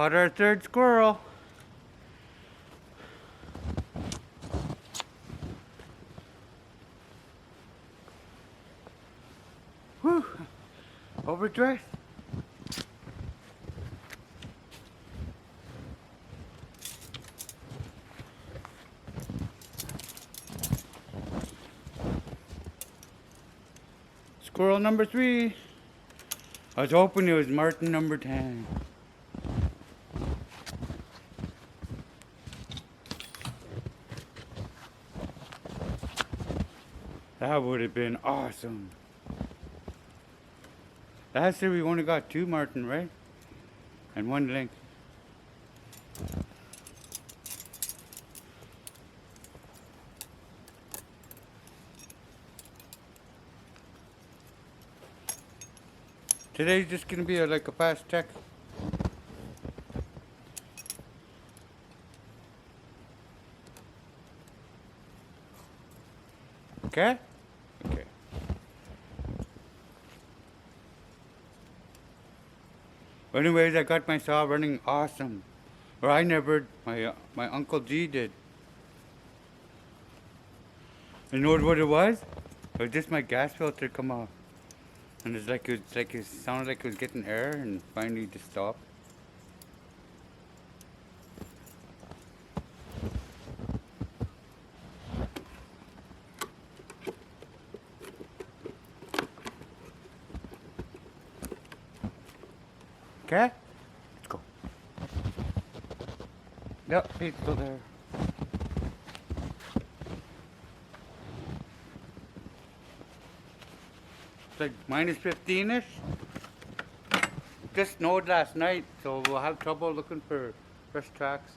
Got our third squirrel. Whew. Overdressed. Squirrel number 3. I was hoping it was Martin number 10. That would have been awesome. Last year we only got 2 Martin, right? And 1 link. Today's just gonna be like a fast check. Okay? Okay. But anyways, I got my saw running awesome. Or I never, my Uncle G did. You know what it was? It was just my gas filter come off. And it sounded like it was getting air and finally just stopped. Okay? Let's go. Yep, he's still there. It's like minus 15-ish. Just snowed last night, so we'll have trouble looking for fresh tracks.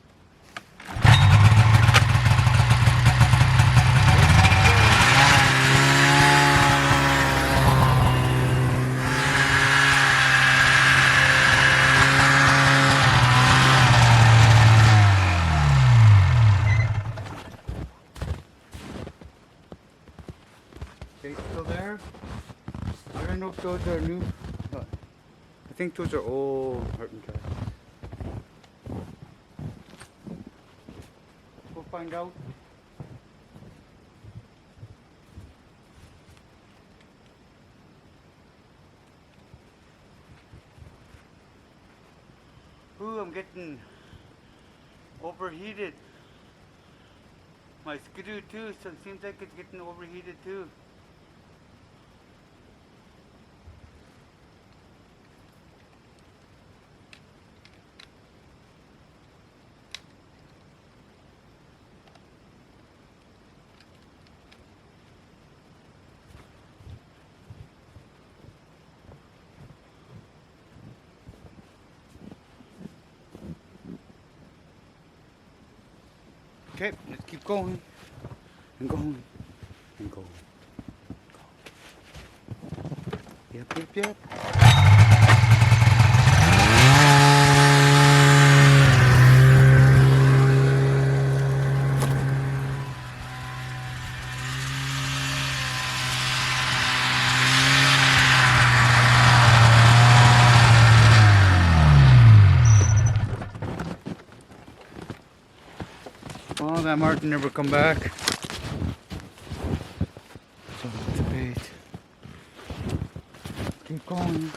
They still there? I don't know if those are new. I think those are old Martin tracks. We'll find out. Ooh, I'm getting overheated. My skidoo too, so it seems like it's getting overheated too. Okay, let's keep going and going and going. Yep, yep, yep. Well, that Martin never come back. So it's a bait. Keep going.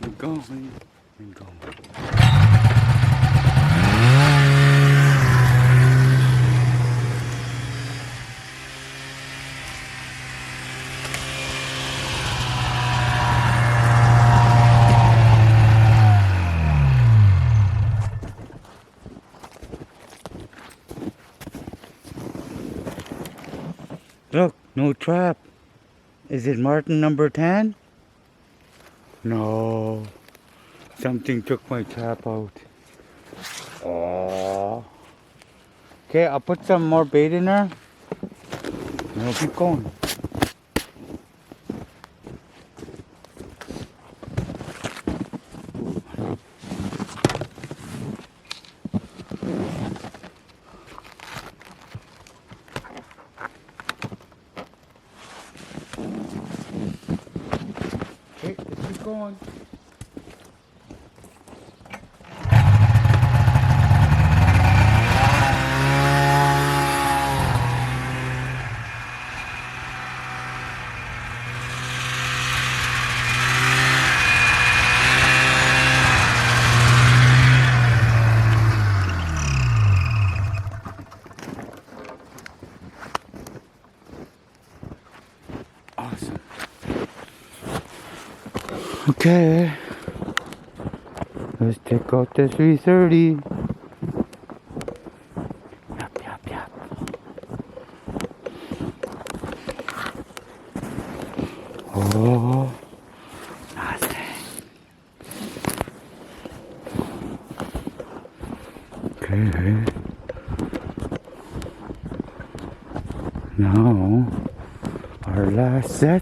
And going. And going. Look, no trap. Is it Martin number 10? No. Something took my trap out. Oh. Okay, I'll put some more bait in there. And we'll keep going. Okay, let's keep going. Okay. Let's check out the 330. Yup, yup, yup. Oh, nice. Okay. Now, our last set.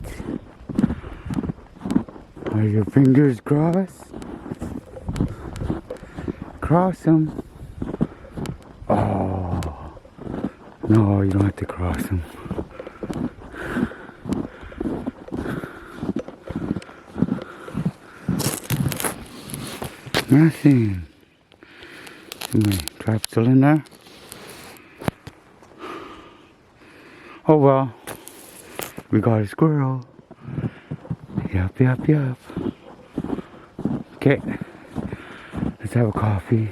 Are your fingers crossed? Cross them. Oh, no, you don't have to cross them. Nothing. My trap still in there? Oh well, we got a squirrel. Yup, yup, yup. Okay, let's have a coffee.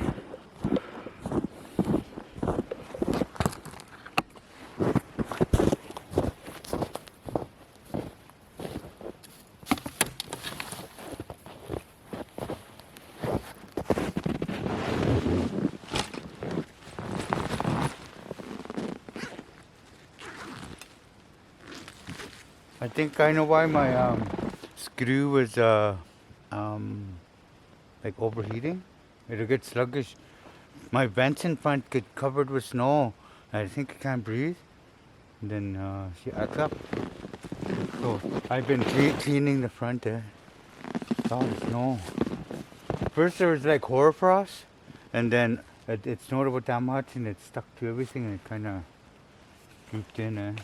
I think I know why my screw was like overheating. It'll get sluggish. My vents in front get covered with snow. I think I can't breathe. And then she acts up. So I've been cleaning the front there. All the snow. First there was like hoarfrost, and then it snowed about that much, and it stuck to everything, and it kind of drooped in.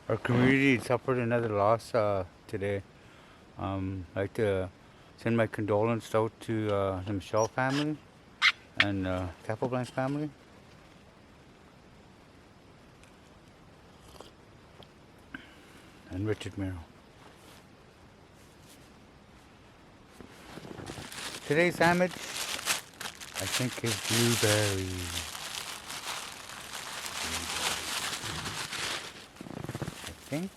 Our community suffered another loss today. I'd like to send my condolences out to the Michelle family and Capelblanc family. And Richard Merrill. Today's sandwich, I think, is blueberry. I think.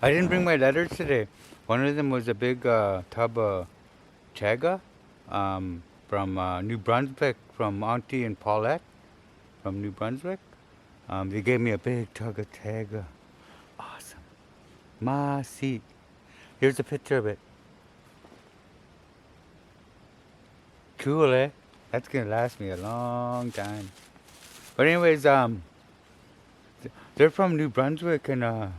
I didn't bring my letters today. One of them was a big tub of chaga from New Brunswick, from Auntie and Paulette from New Brunswick. They gave me a big tub of chaga. Awesome. My seat. Here's a picture of it. Cool, eh? That's gonna last me a long time. But anyways, they're from New Brunswick, and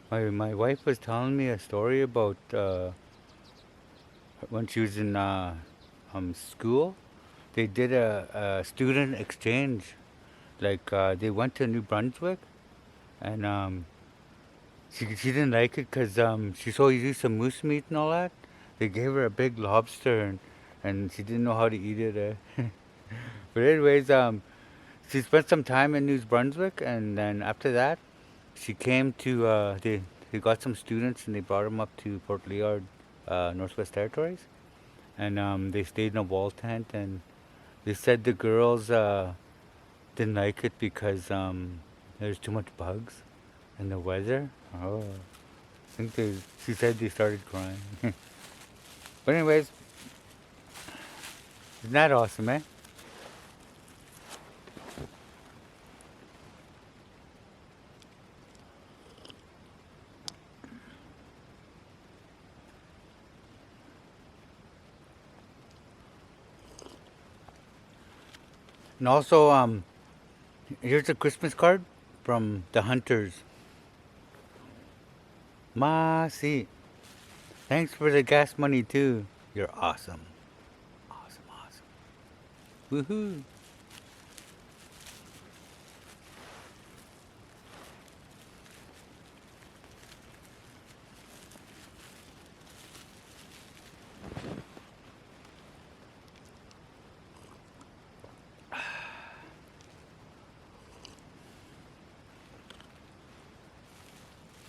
my wife was telling me a story about when she was in school. They did a student exchange. Like they went to New Brunswick, and she didn't like it because she saw you used to moose meat and all that. They gave her a big lobster, and she didn't know how to eat it. But anyways, she spent some time in New Brunswick, and then after that, she came to they got some students, and they brought them up to Port Liard, Northwest Territories, and they stayed in a wall tent, and they said the girls didn't like it because there's too much bugs, and the weather. Oh, I think she said they started crying. But anyways, isn't that awesome, eh? And also, here's a Christmas card from the Hunters. Ma, see, thanks for the gas money too. You're awesome. Awesome, awesome. Woohoo.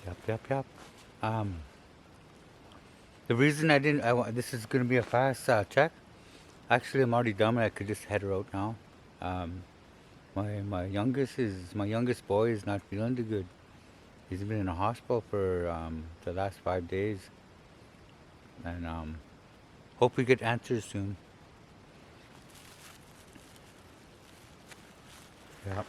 Yep, yep, yep. Um, the reason I didn't, this is gonna be a fast check. Actually, I'm already done. I could just head her out now. Um, my youngest boy is not feeling too good. He's been in a hospital for the last 5 days, and hope we get answers soon. Yep.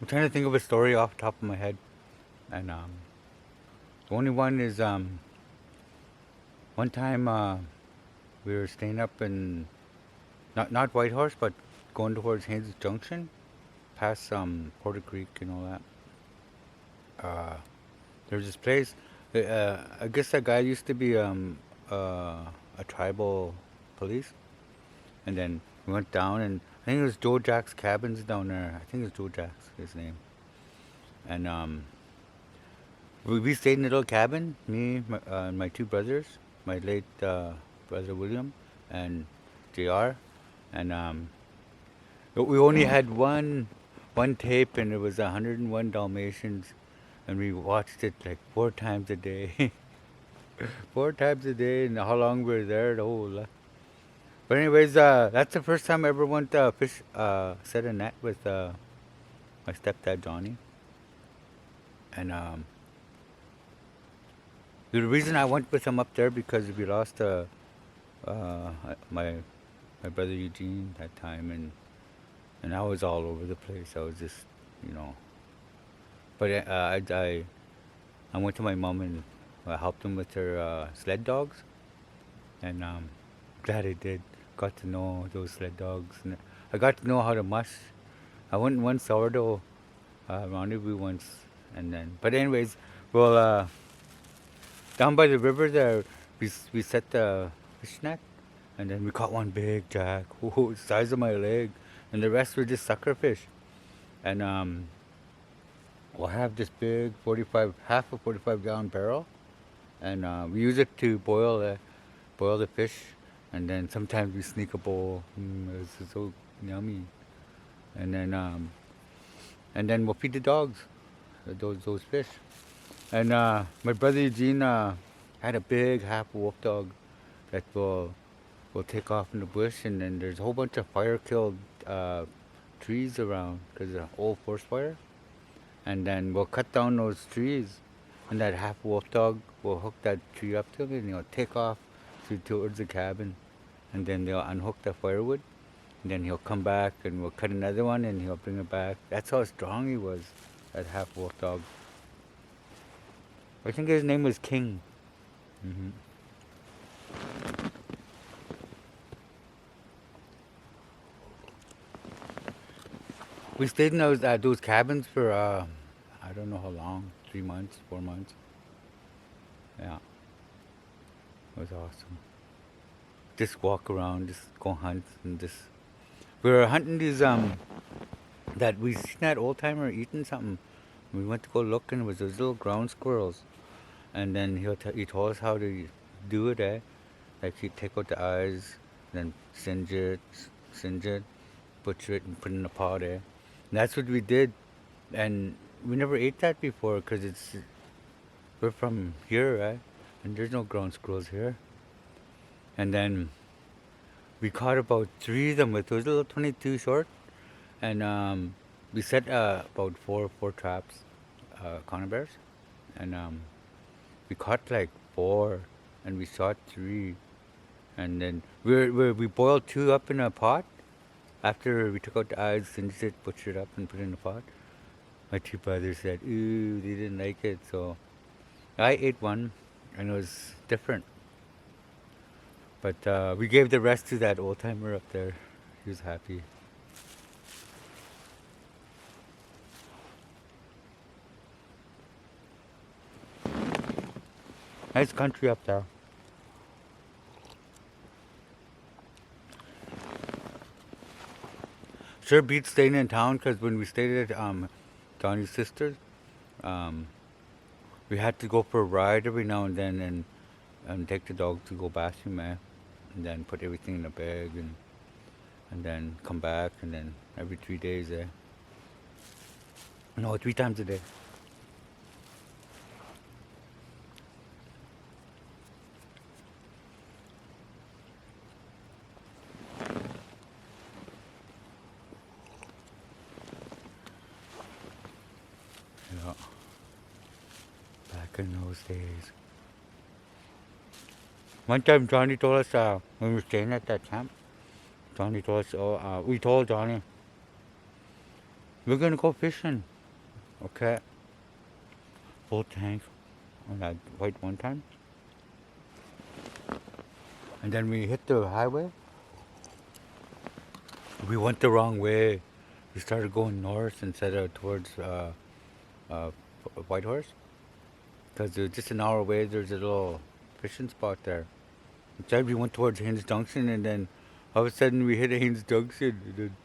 I'm trying to think of a story off the top of my head, and the only one is one time we were staying up in not Whitehorse, but going towards Haynes Junction, past Porter Creek and all that. Uh, there's this place. I guess that guy used to be a tribal police, and then we went down, and I think it was Joe Jack's cabins down there. I think it was Joe Jack's his name, and we stayed in a little cabin. Me, my two brothers, my late brother William, and Jr. And we only had one tape, and it was 101 Dalmatians, and we watched it like 4 times a day. 4 times a day, and how long we were there, the whole lot. But anyways, that's the first time I ever went fish, set a net with my stepdad Johnny. And the reason I went with him up there because we lost uh, my my brother Eugene that time, and I was all over the place. I was just, you know. But I went to my mom and I helped them with her sled dogs, and glad I did. Got to know those sled dogs, and I got to know how to mush. I went one sourdough rendezvous once, and then. But anyways, well, down by the river there, we set the fish net, and then we caught one big jack, the size of my leg, and the rest were just sucker fish, and we'll have this big 45, half a 45-gallon barrel, and we use it to boil the fish, and then sometimes we sneak a bowl. It's so yummy, and then we'll feed the dogs those fish. And my brother Eugene had a big half wolf dog that will take off in the bush, and then there's a whole bunch of fire killed trees around because of an old forest fire, and then we'll cut down those trees, and that half wolf dog will hook that tree up to it, and he'll take off towards the cabin, and then they'll unhook the firewood, and then he'll come back and we'll cut another one and he'll bring it back. That's how strong he was, that half wolf dog. I think his name was King. hmm We stayed in those cabins for I don't know how long, 3 months, 4 months. Yeah, it was awesome. Just walk around, just go hunt, and just we were hunting these that we seen that old timer eating something. We went to go look, and it was those little ground squirrels. And then he told us how to do it. Like he'd take out the eyes, then singe it, butcher it, and put it in a pot. And that's what we did. And we never ate that before because we're from here, right? And there's no ground squirrels here. And then we caught about 3 of them with those little 22 short, and we set about four traps, conibears, and we caught like 4, and we shot 3, and then we boiled 2 up in a pot. After we took out the eyes, singed it, butchered it up, and put it in a pot. My 2 brothers said, "Ooh, they didn't like it," so I ate one, and it was different. But we gave the rest to that old timer up there. He was happy. Nice country up there. Sure beats staying in town because when we stayed at Donnie's sister's, um, we had to go for a ride every now and then, and and take the dog to go bathroom, and then put everything in a bag, and then come back, and then every 3 days, no, 3 times a day. Yeah, back in those days. One time Johnny told us, when we were staying at that camp, Johnny told us, we told Johnny, we're gonna go fishing, okay? Full tank on that white one time. And then we hit the highway. We went the wrong way. We started going north instead of towards uh, Whitehorse. Because just an hour away, there's a little fishing spot there. Instead, we went towards Haynes Junction, and then all of a sudden we hit Haynes Junction. And then,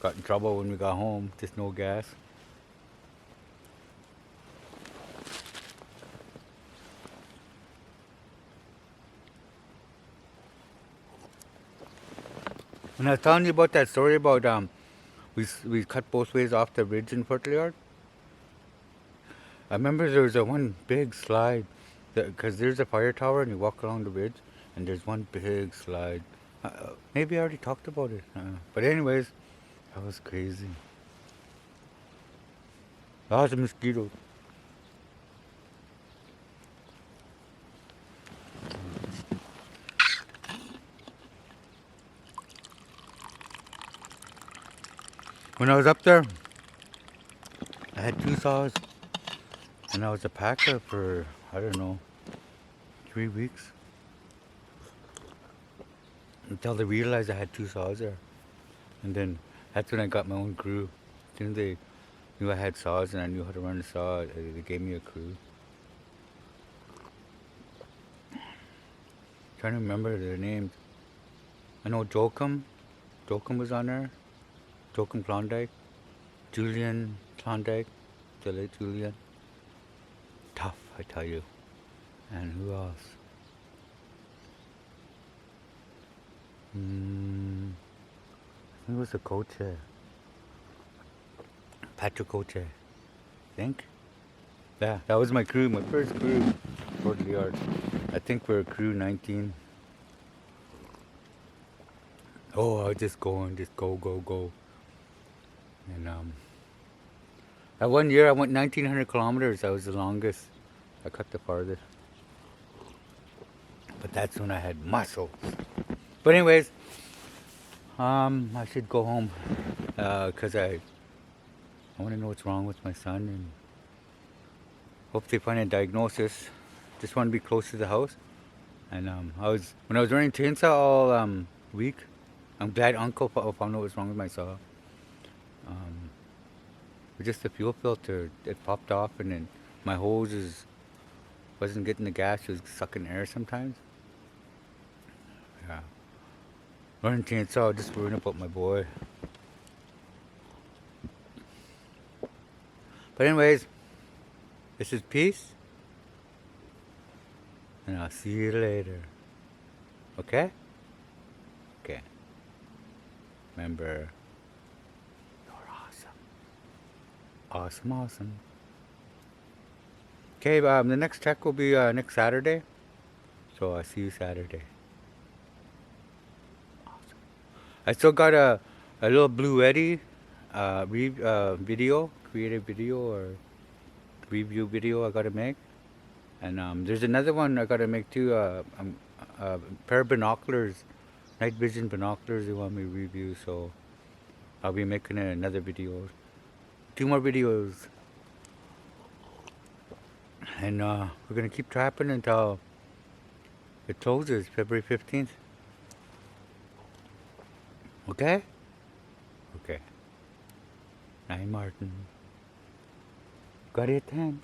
got in trouble when we got home. Just no gas. When I was telling you about that story about we cut both ways off the ridge in Fort Liard, I remember there was a one big slide, because there's a fire tower and you walk along the ridge, and there's one big slide. Maybe I already talked about it, but anyways, that was crazy. Lots of mosquitoes. When I was up there, I had 2 saws, and I was a packer for, I don't know, 3 weeks, until they realized I had 2 saws there. And then that's when I got my own crew. As soon as they knew I had saws and I knew how to run a saw, they gave me a crew. Trying to remember their names. I know Jokum. Jokum was on there. Jokum Klondike. Julian Klondike. The late Julian. Tough, I tell you. And who else? I think it was a coach. Patrick Coche. I think. Yeah, that was my crew, my first crew. Fort Liard. I think we're crew 19. Oh, I was just going, just go. And that one year I went 1,900 kilometers. That was the longest. I cut the farthest. But that's when I had muscles. But anyways, I should go home, because I want to know what's wrong with my son, and hope they find a diagnosis. Just want to be close to the house. And when I was running chainsaw all week, I'm glad Uncle found out what's wrong with my saw. With just the fuel filter, it popped off, and then my hose wasn't getting the gas. It was sucking air sometimes. Yeah. Running chainsaw, just worrying about my boy. But anyways, this is peace, and I'll see you later. Okay? Okay. Remember, you're awesome. Awesome. Okay, the next check will be next Saturday. So I'll see you Saturday. Awesome. I still got a little Blue Eddy video, creative video, or review video I gotta make. And there's another one I gotta make too. A pair of binoculars, night vision binoculars they want me to review. So I'll be making another video. 2 more videos. And we're gonna keep trapping until it closes February 15th. Okay? Okay. Night, Martin. Got it, 10.